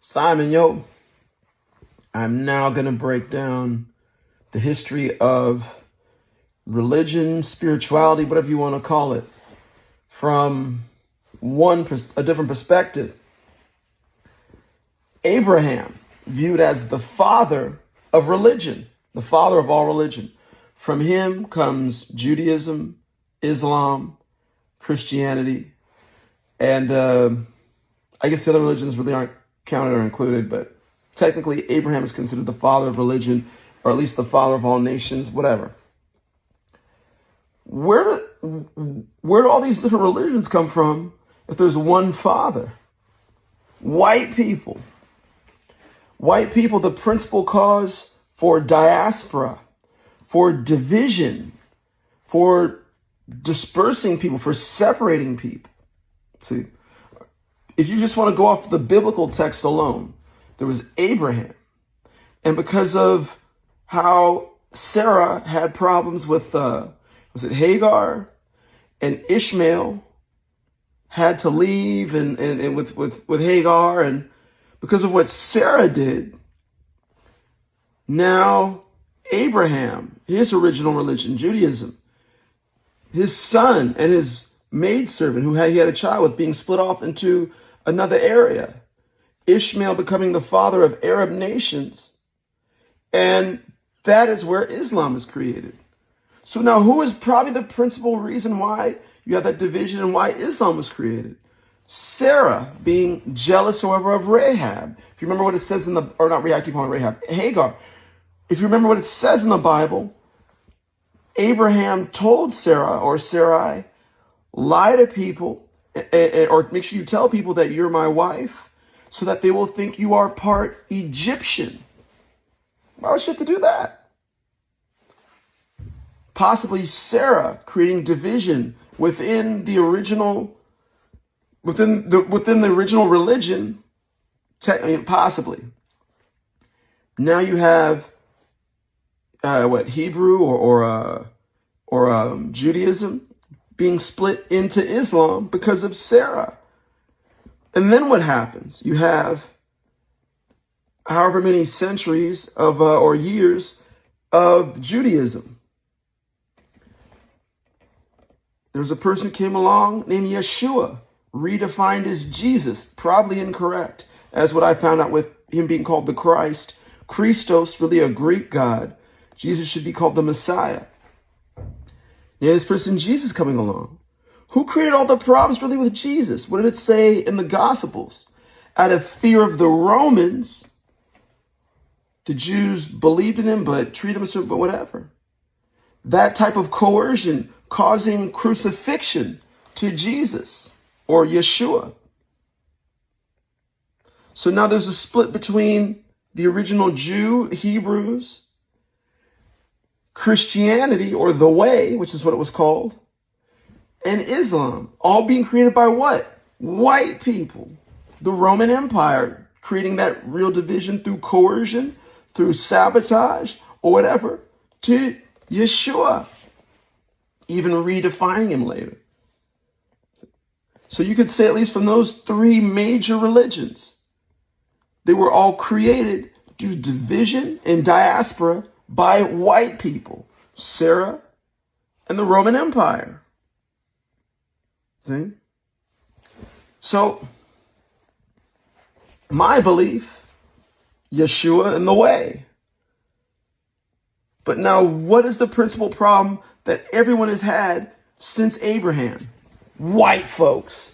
Simon, yo, I'm now going to break down the history of religion, spirituality, whatever you want to call it, from a different perspective. Abraham, viewed as the father of religion, the father of all religion. From him comes Judaism, Islam, Christianity, and I guess the other religions really aren't counted or included, but technically Abraham is considered the father of religion, or at least the father of all nations, whatever. Where do all these different religions come from if there's one father? White people, the principal cause for diaspora, for division, for dispersing people, for separating people. See, if you just want to go off the biblical text alone, there was Abraham. And because of how Sarah had problems with, was it Hagar? And Ishmael had to leave and with Hagar. And because of what Sarah did, now Abraham, his original religion, Judaism, his son and his maidservant, who he had a child with, being split off into another area. Ishmael becoming the father of Arab nations. And that is where Islam is created. So now who is probably the principal reason why you have that division and why Islam was created? Sarah being jealous, however, of Rahab. If you remember what it says in or not Rahab, keep calling Rahab, Hagar. If you remember what it says in the Bible, Abraham told Sarah or Sarai, lie to people, or make sure you tell people that you're my wife, so that they will think you are part Egyptian. Why would she have to do that? Possibly Sarah creating division within the original religion, possibly. Now you have Hebrew or Judaism being split into Islam because of Sarah. And then what happens? You have however many centuries of or years of Judaism. There's a person who came along named Yeshua, redefined as Jesus, probably incorrect, as what I found out with him being called the Christ. Christos, really a Greek god. Jesus should be called the Messiah. Now this person, Jesus, coming along. Who created all the problems really with Jesus? What did it say in the Gospels? Out of fear of the Romans, the Jews believed in him, but treated him but whatever. That type of coercion causing crucifixion to Jesus or Yeshua. So now there's a split between the original Jew, Hebrews, Christianity, or the Way, which is what it was called, and Islam, all being created by what? White people. The Roman Empire creating that real division through coercion, through sabotage, or whatever, to Yeshua, even redefining him later. So you could say, at least from those three major religions, they were all created due to division and diaspora by white people, Sarah and the Roman Empire. See? So, my belief, Yeshua and the Way. But now, what is the principal problem that everyone has had since Abraham? White folks.